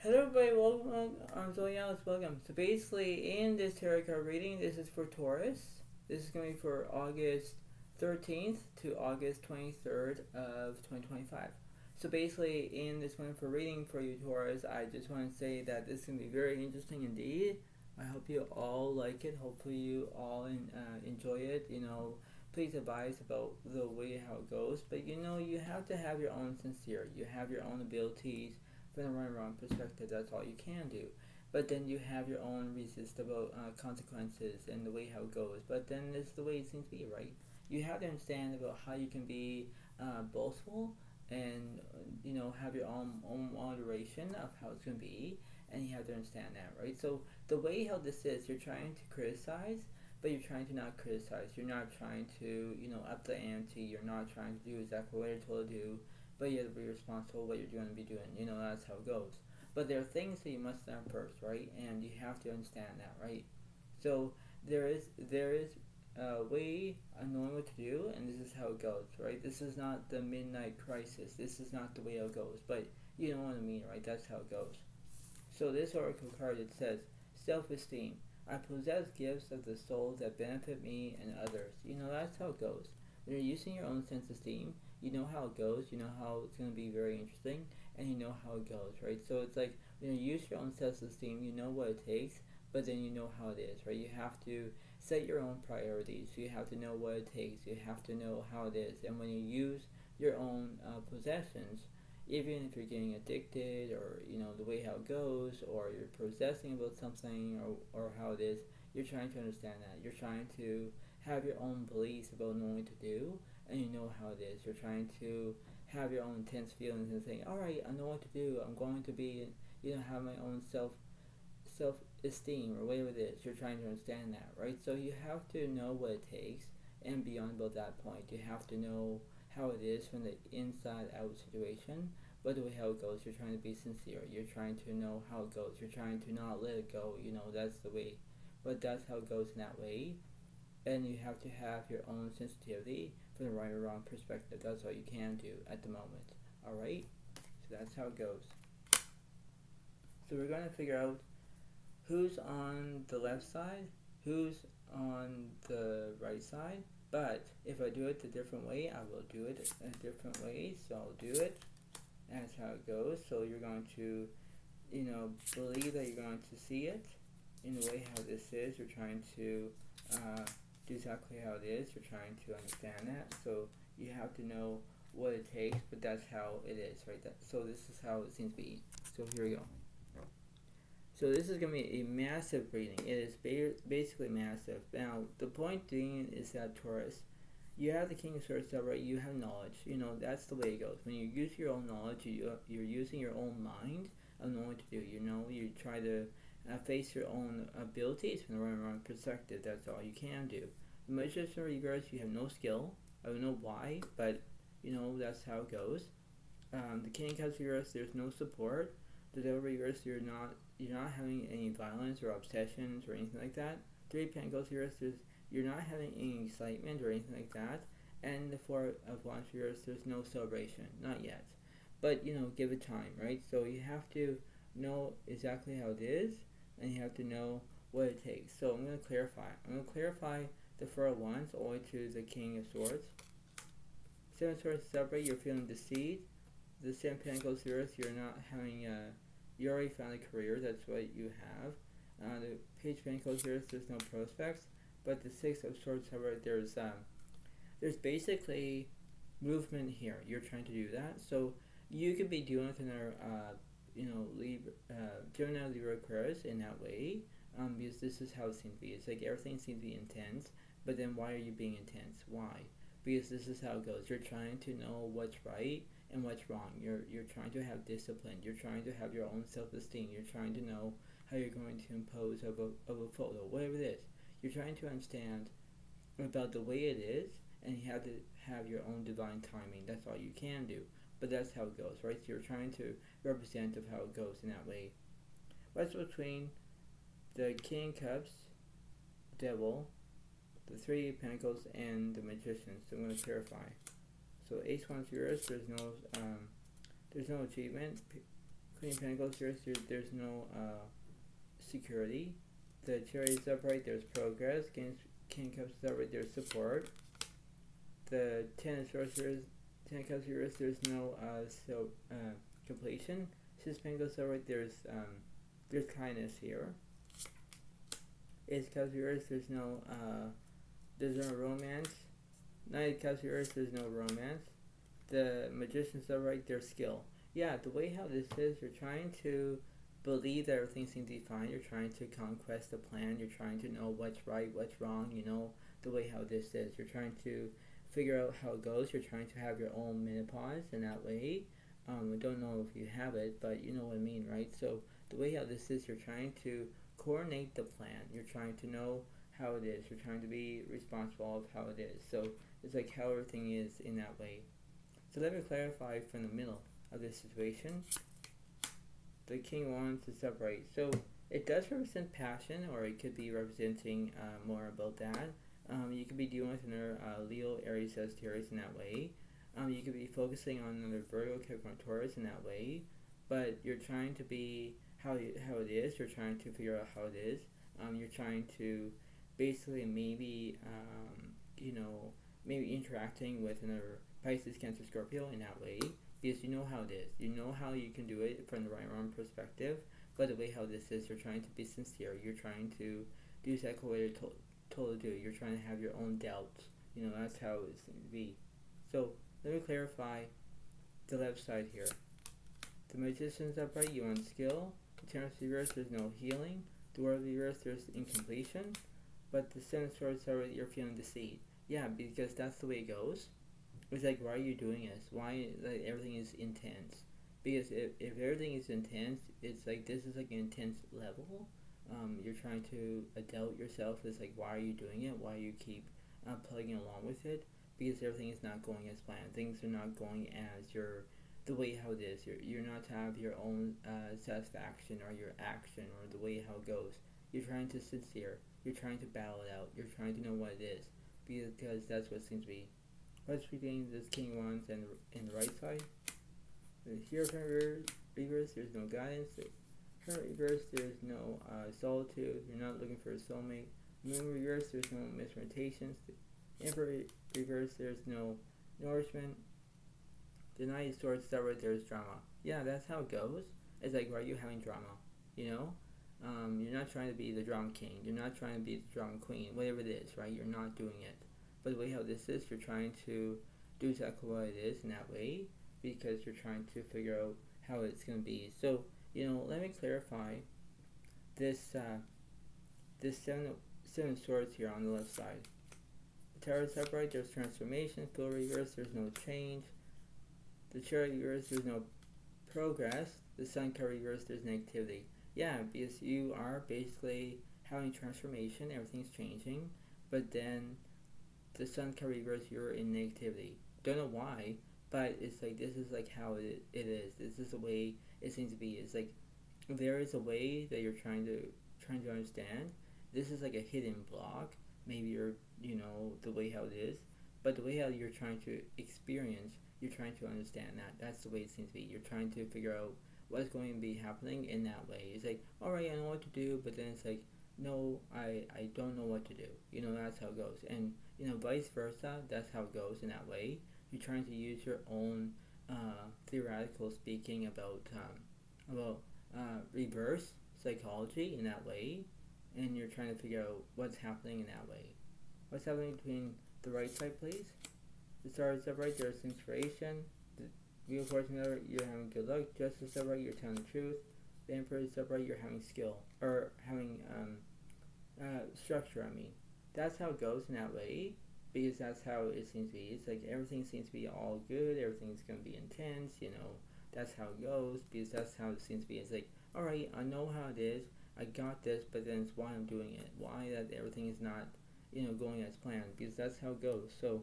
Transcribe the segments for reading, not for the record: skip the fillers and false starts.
Hello everybody, welcome. I'm Zodiac, welcome. So basically, in this tarot card reading, this is for Taurus. This is going to be for August 13th to August 23rd of 2025. So basically, in this one for reading for you Taurus, I just want to say that this is going to be very interesting indeed. I hope you all like it. Hopefully you all enjoy it. Please advise about the way how it goes. But you have to have your own sincere. You have your own abilities from the right and wrong perspective. That's all you can do. But then you have your own resistible consequences and the way how it goes. But then it's the way it seems to be, right? You have to understand about how you can be boastful and have your own moderation of how it's going to be, and you have to understand that, right? So the way how this is, you're trying to criticize, but you're trying to not criticize. You're not trying to up the ante. You're not trying to do exactly what you're told to do, but you have to be responsible for what you're going to be doing. That's how it goes. But there are things that you must learn first, right? And you have to understand that, right? So there is a way of knowing what to do, and this is how it goes, right? This is not the midnight crisis. This is not the way it goes, but you know what I mean, right? That's how it goes. So this oracle card, it says, self-esteem. I possess gifts of the soul that benefit me and others. That's how it goes. When you're using your own sense of esteem, you know how it goes, you know how it's going to be very interesting, and you know how it goes, right? So it's like when you use your own self-esteem, you know what it takes, but then you know how it is, right? You have to set your own priorities. You have to know what it takes. You have to know how it is. And when you use your own possessions, even if you're getting addicted, or the way how it goes, or you're possessing about something, or how it is, you're trying to understand that. You're trying to have your own beliefs about knowing what to do, and you know how it is. You're trying to have your own intense feelings and saying, all right, I know what to do. I'm going to be have my own self esteem, or whatever it is. You're trying to understand that, right? So you have to know what it takes, and beyond about that point, you have to know how it is from the inside out situation. But the way how it goes, you're trying to be sincere. You're trying to know how it goes. You're trying to not let it go. That's the way. But that's how it goes in that way. And you have to have your own sensitivity from the right or wrong perspective. That's all you can do at the moment. Alright? So that's how it goes. So we're going to figure out who's on the left side, who's on the right side. But if I do it a different way, I will do it a different way. So I'll do it. That's how it goes. So you're going to, believe that you're going to see it in the way how this is. You're trying to do exactly how it is. You're trying to understand that. So you have to know what it takes, but that's how it is, right? So this is how it seems to be. So here we go. So this is going to be a massive reading. It is basically massive. Now, the point being is that Taurus, you have the King of Swords right? You have knowledge. That's the way it goes. When you use your own knowledge, you're using your own mind of knowing what to do. You try to face your own abilities from the right and wrong perspective. That's all you can do. The Magician reverse, you have no skill. I don't know why, but that's how it goes. The King of Cups reverse, there's no support. The Devil reverse, you're not having any violence or obsessions or anything like that. Three of Pentacles reverse, you're not having any excitement or anything like that. And the Four of Wands reverse, there's no celebration, not yet. But give it time, right? So you have to know exactly how it is, and you have to know what it takes. So I'm going to clarify. I'm going to clarify the Four of Wands all the way to the King of Swords. Seven of Swords separate, you're feeling deceived. The Seven of Pentacles reverse, you're not having you already found a career, that's what you have. The Page of Pentacles reverse, there's no prospects. But the Six of Swords, however, there's basically movement here. You're trying to do that, so you could be doing it in Libra, Gemini, Libra, Aquarius in that way, because this is how it seems to be. It's like everything seems to be intense, but then why are you being intense? Why? Because this is how it goes. You're trying to know what's right and what's wrong. You're trying to have discipline. You're trying to have your own self-esteem. You're trying to know how you're going to impose of a photo, whatever it is. You're trying to understand about the way it is, and you have to have your own divine timing. That's all you can do. But that's how it goes, right? So you're trying to represent of how it goes in that way. What's between the King of Cups, Devil, the Three of Pentacles, and the Magician? So I'm going to clarify. So Ace Wands reverse, there's no achievement. Queen of Pentacles, there's no security. The Chariot is upright, there's progress. King of Cups is upright, there's support. The Ten of Cups, there's no completion. Six of Pentacles upright, there's kindness here. Ace of Cups, there's no romance. Knight of Cups, there's no romance. The Magician's upright, there's skill. Yeah, the way how this is, you're trying to believe that everything seems to be fine. You're trying to conquest the plan. You're trying to know what's right, what's wrong. You know, the way how this is. You're trying to figure out how it goes. You're trying to have your own menopause in that way. I don't know if you have it, but you know what I mean, right? So the way how this is, you're trying to coordinate the plan. You're trying to know how it is. You're trying to be responsible of how it is. So it's like how everything is in that way. So let me clarify from the middle of this situation. The King of Wands is upright. So it does represent passion, or it could be representing more about that. You could be dealing with another Leo, Aries, Sagittarius in that way. You could be focusing on another Virgo, Capricorn, Taurus in that way. But you're trying to be how it is. You're trying to figure out how it is. You're trying to basically maybe maybe interacting with another Pisces, Cancer, Scorpio in that way, because you know how it is. You know how you can do it from the right or wrong perspective, but the way how this is, you're trying to be sincere. You're trying to do exactly what you're told to do. You're trying to have your own doubts. You know, that's how it's going to be. So let me clarify the left side here. The Magician's upright, you want skill. The Taurus reverse, there's no healing. The World reverse, there's incompletion. But the Seven of Swords, you're feeling deceit. Yeah, because that's the way it goes. It's like, why are you doing this? Why, like, everything is intense? Because if everything is intense, it's like, this is like an intense level. You're trying to doubt yourself. It's like, why are you doing it? Why you keep plugging along with it? Because everything is not going as planned. Things are not going as the way how it is. You're not to have your own satisfaction or your action or the way how it goes. You're trying to sincere. You're trying to battle it out. You're trying to know what it is. Because that's what it seems to be. What's between this King of Wands and the right side? The Hierophant reverse, there's no guidance. The Hermit reverse, there's no solitude. You're not looking for a soulmate. Moon reverse, there's no misorientations. The Emperor reverse, there's no nourishment. The Knight of Swords, there's drama. Yeah, that's how it goes. It's like, why are you having drama? You know? You're not trying to be the drama king. You're not trying to be the drama queen. Whatever it is, right? You're not doing it. But the way how this is, you're trying to do exactly what it is in that way, because you're trying to figure out how it's going to be. So, let me clarify this seven of swords here on the left side. The Tower is upright, there's transformation. Fool reverse, there's no change. The Chariot reverse, there's no progress. The Sun card reverse, there's negativity. Yeah, because you are basically having transformation, everything's changing, but then the Sun card reverse, you're in negativity. Don't know why, but it's like, this is like how it is. This is the way it seems to be. It's like, there is a way that you're trying to understand. This is like a hidden block. Maybe you're, the way how it is, but the way how you're trying to experience, you're trying to understand that. That's the way it seems to be. You're trying to figure out what's going to be happening in that way. It's like, alright, I know what to do, but then it's like, no, I don't know what to do. That's how it goes. And, vice versa, that's how it goes in that way. You're trying to use your own theoretical speaking about reverse psychology in that way, and you're trying to figure out what's happening in that way. What's happening between the right side, please? The Star is upright, there's inspiration. The Wheel of Fortune, you're having good luck. Justice upright, you're telling the truth. The Emperor is upright, you're having skill, or having structure. That's how it goes in that way, because that's how it seems to be. It's like everything seems to be all good. Everything's gonna be intense. That's how it goes, because that's how it seems to be. It's like, all right, I know how it is. I got this, but then it's why I'm doing it. Why that everything is not, going as planned, because that's how it goes. So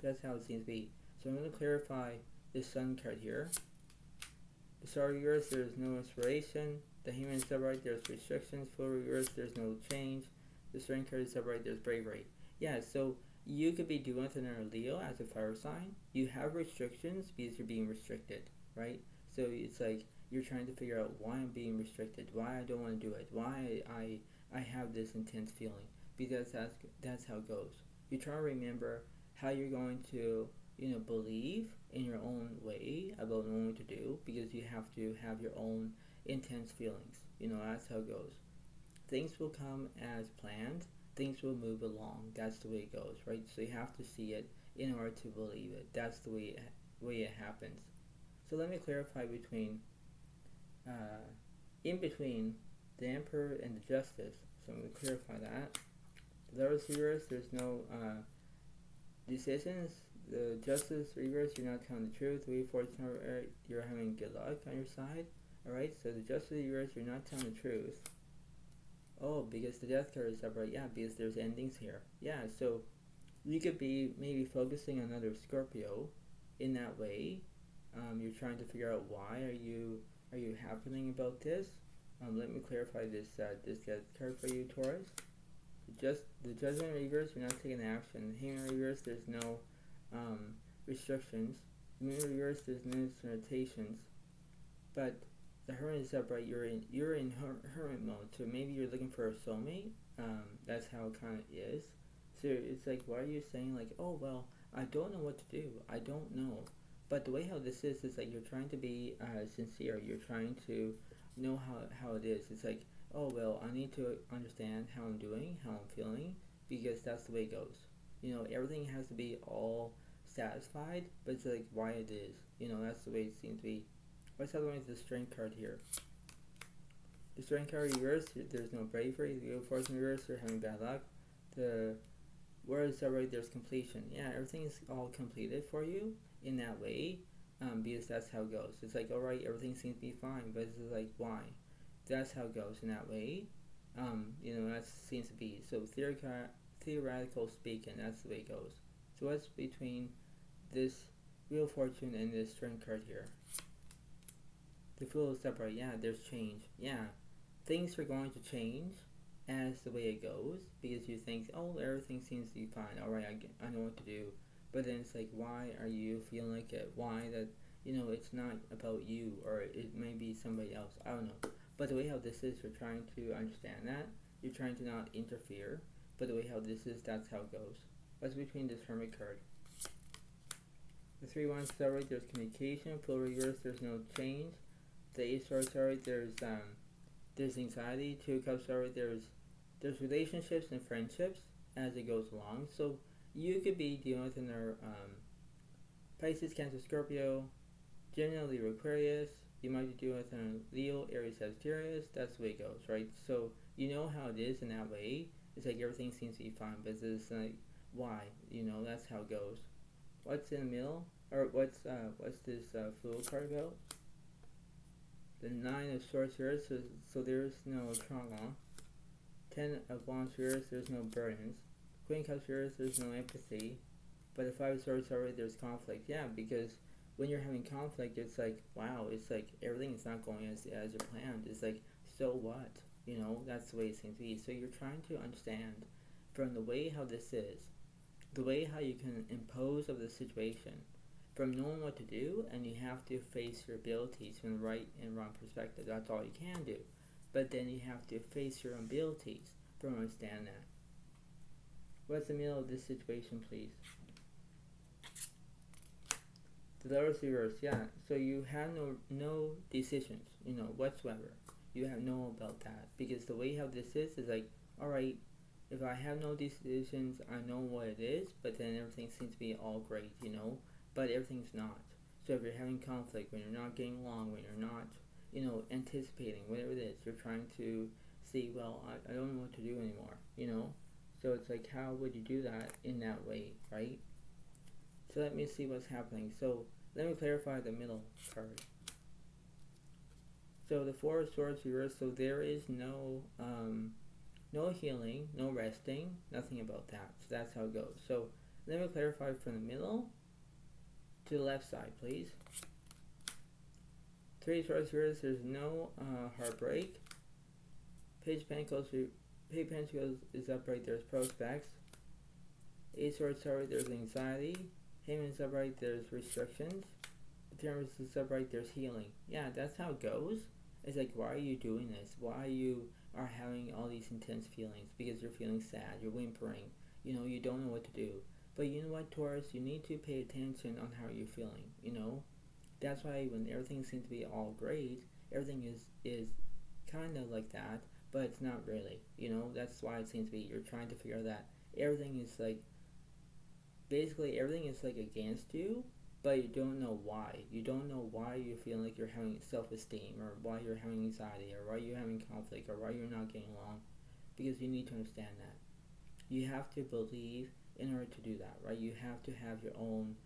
that's how it seems to be. So I'm going to clarify this Sun card here. The Star reverse, there's no inspiration. The Human is upright, there's restrictions. Full reverse, there's no change. The Strength card is upright, there's bravery. Yeah, so you could be dealing with another Leo as a fire sign. You have restrictions because you're being restricted, right? So it's like you're trying to figure out why I'm being restricted, why I don't want to do it, why I have this intense feeling, because that's how it goes. You try to remember how you're going to, believe in your own way about knowing what to do, because you have to have your own intense feelings. That's how it goes. Things will come as planned. Things will move along. That's the way it goes, right? So you have to see it in order to believe it. That's the way it happens. So let me clarify in between the Emperor and the Justice. So I'm going to clarify that. The Taurus reverse, there's no decisions. The Justice reverse, you're not telling the truth. The Wheel of Fortune, you're having good luck on your side. Alright, so the Justice reverse, you're not telling the truth. Oh, because the Death card is upright. Yeah, because there's endings here. Yeah, so you could be maybe focusing on another Scorpio in that way. You're trying to figure out why are you happening about this. Let me clarify this Death card for you, Taurus. The Judgment reverse, you're not taking action. The Hangman reverse, there's no restrictions. The Moon reverse, there's no limitations. But the Hermit is upright. You're in hermit mode, so maybe you're looking for a soulmate. That's how it kind of is. So it's like, why are you saying like, oh well, I don't know what to do. I don't know. But the way how this is like you're trying to be sincere. You're trying to know how it is. It's like, oh well, I need to understand how I'm doing, how I'm feeling, because that's the way it goes. Everything has to be all satisfied, but it's like why it is. That's the way it seems to be. What's the other one is the Strength card here? The Strength card reverse, there's no bravery. The Wheel of Fortune reverse, you're having bad luck. The World is upright, there's completion. Yeah, everything is all completed for you in that way, because that's how it goes. It's like, alright, everything seems to be fine, but it's like, why? That's how it goes in that way. That seems to be. So theoretical speaking, that's the way it goes. So what's between this Wheel of Fortune and this Strength card here? The Fool is upright. Yeah, there's change. Yeah, things are going to change as the way it goes, because you think, oh, everything seems to be fine. Alright, I know what to do. But then it's like, why are you feeling like it? Why that, it's not about you, or it may be somebody else. I don't know. But the way how this is, you're trying to understand that. You're trying to not interfere. But the way how this is, that's how it goes. What's between this Hermit card? The 3 wands is alright, there's communication. Full reverse, there's no change. The Ace of Swords, alright, there's anxiety. 2 of Cups, alright, there's relationships and friendships as it goes along. So you could be dealing with another Pisces, Cancer, Scorpio, Gemini, Libra, Aquarius. You might be dealing with a Leo, Aries, Sagittarius. That's the way it goes, right? So you know how it is in that way. It's like everything seems to be fine, but it's like, why? That's how it goes. What's in the middle? Or what's this Fool card about? The 9 of Swords here, so there's no trauma. 10 of Wands here, there's no burdens. Queen of Cups here, there's no empathy. But the 5 of Swords already, there's conflict. Yeah, because when you're having conflict, it's like, wow, it's like everything is not going as you planned. It's like, so what? That's the way it seems to be. So you're trying to understand from the way how this is, the way how you can impose of the situation, from knowing what to do, and you have to face your abilities from the right and wrong perspective. That's all you can do. But then you have to face your own abilities from understand that. What's the middle of this situation, please? The Taurus reverse, yeah. So you have no decisions, whatsoever. You have no about that, because the way how this is like, all right, if I have no decisions, I know what it is, but then everything seems to be all great, but everything's not. So if you're having conflict, when you're not getting along, when you're not, anticipating, whatever it is, you're trying to see, well, I don't know what to do anymore, So it's like, how would you do that in that way, right? So let me see what's happening. So let me clarify the middle card. So the 4 of Swords reversed, so there is no healing, no resting, nothing about that. So that's how it goes. So let me clarify from the middle to the left side, please. 3 of Swords reversed, there's no heartbreak. Page of Pentacles is upright, there's prospects. 8 of Swords, sorry, there's anxiety. Hangman is upright, there's restrictions. The Taurus is upright, there's healing. Yeah, that's how it goes. It's like, why are you doing this? Why you are having all these intense feelings? Because you're feeling sad, you're whimpering, you don't know what to do. But you know what, Taurus, you need to pay attention on how you're feeling. That's why when everything seems to be all great, everything is kind of like that, but it's not really. That's why it seems to be you're trying to figure out that everything is like, basically everything is like against you, but you don't know why. You don't know why you're feeling like you're having self-esteem, or why you're having anxiety, or why you're having conflict, or why you're not getting along, because you need to understand that. You have to believe in order to do that, right? You have to have your own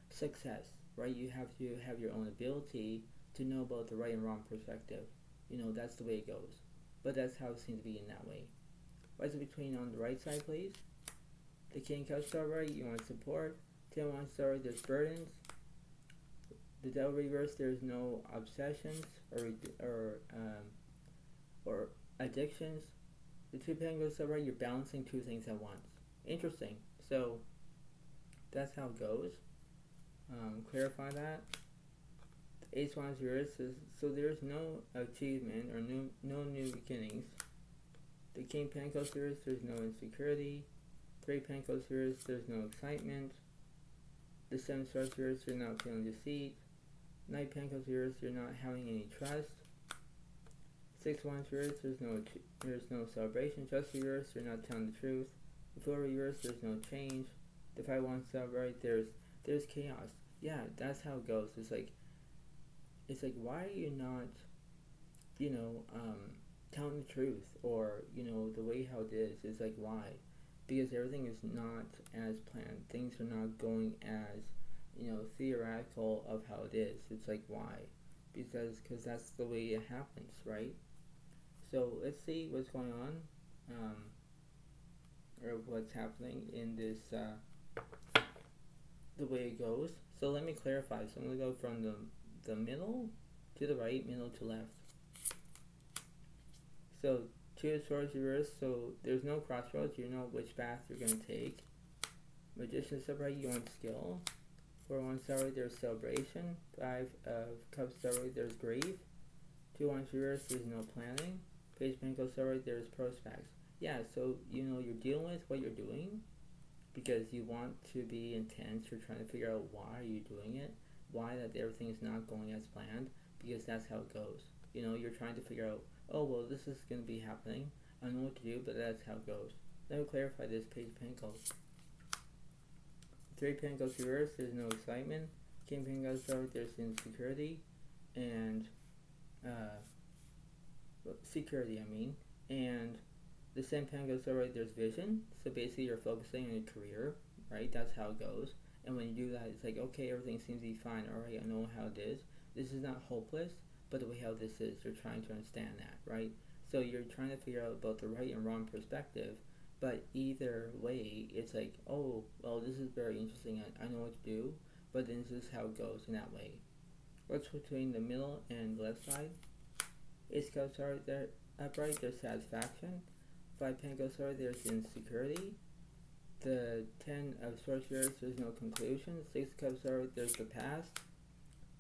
success, right? You have to have your own ability to know about the right and wrong perspective. That's the way it goes. But that's how it seems to be in that way. What's in between on the right side, please? The King Cup star, right? You want support. 10-1 star, there's burdens. The Devil reverse, there's no obsessions or addictions. The 2 Pentacles star, right? You're balancing two things at once. Interesting. So that's how it goes. Clarify that. The Ace Wands reverse, so there's no achievement or no new beginnings. The King Pentacles reverse, there's no insecurity. 3 Pentacles reverse, there's no excitement. The 7 Stars reverse, you're not feeling deceit. 9 Pentacles reverse, you're not having any trust. 6 Wands reverse, there's no celebration. Just reverse, you're not telling the truth. The 4 reverse, there's no change. The 5 Wands upright, there's chaos. Yeah, that's how it goes. It's like why are you not, telling the truth, or the way how it is? It's like, why? Because everything is not as planned. Things are not going as, theoretical of how it is. It's like, why? Because that's the way it happens, right? So let's see what's going on, or what's happening in this, the way it goes. So let me clarify. So I'm going to go from the middle to the right, middle to left. So 2 of Swords reverse, so there's no crossroads. You know which path you're going to take. Magician's upright, you want skill. 4 1 star, there's celebration. 5 of Cups star, there's grief. 2 1 reverse, there's no planning. Page Pentacles star, there's prospects. Yeah, so you're dealing with what you're doing because you want to be intense. You're trying to figure out why are you doing it, why that everything is not going as planned, because that's how it goes. You're trying to figure out, oh, well, this is going to be happening. I don't know what to do, but that's how it goes. Let me clarify this. Page Pentacles. 3 Pentacles reverse, there's no excitement. King Pentacles star, there's insecurity. And, security, And the 7 Pentacles star, there's vision. So basically you're focusing on your career, right? That's how it goes. And when you do that, it's like, okay, everything seems to be fine. Alright, I know how it is. This is not hopeless, but the way how this is, you're trying to understand that, right? So you're trying to figure out both the right and wrong perspective, but either way, it's like, oh, well, this is very interesting. I know what to do, but then this is how it goes in that way. What's between the middle and the left side? Ace Cups are there upright, there's satisfaction. 5 Pentacles are there's insecurity. The 10 of Swords reverse, there's no conclusion. 6 Cups are there's the past.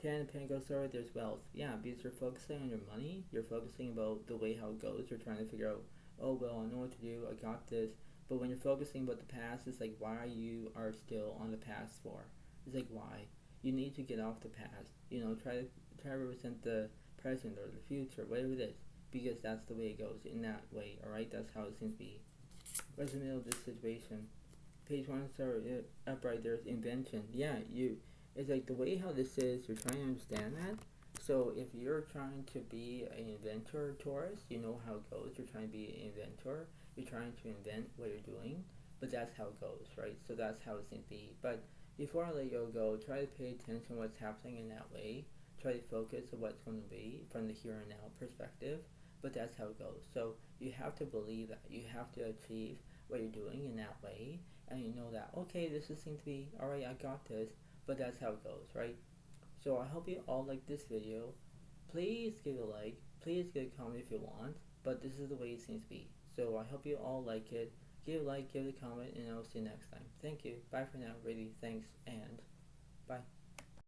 10 Pentacles star, there's wealth. Yeah, because you're focusing on your money. You're focusing about the way how it goes. You're trying to figure out, oh, well, I know what to do. I got this. But when you're focusing about the past, it's like, why you are still on the past for? It's like, why? You need to get off the past. Try to represent the present or the future, whatever it is. Because that's the way it goes in that way, alright? That's how it seems to be. What's in the middle of this situation? Page 1 star, upright, there's invention. Yeah, it's like the way how this is, you're trying to understand that. So if you're trying to be an inventor, Taurus, you know how it goes. You're trying to be an inventor. You're trying to invent what you're doing. But that's how it goes, right? So that's how it seems to be. But before I let you go, try to pay attention to what's happening in that way. Try to focus on what's going to be from the here and now perspective. But that's how it goes. So you have to believe that. You have to achieve what you're doing in that way. And you know that, okay, this seems to be, alright, I got this. But that's how it goes, right? So I hope you all like this video. Please give it a like. Please give a comment if you want. But this is the way it seems to be. So I hope you all like it. Give a like, give a comment, and I'll see you next time. Thank you. Bye for now. Really, thanks, and bye.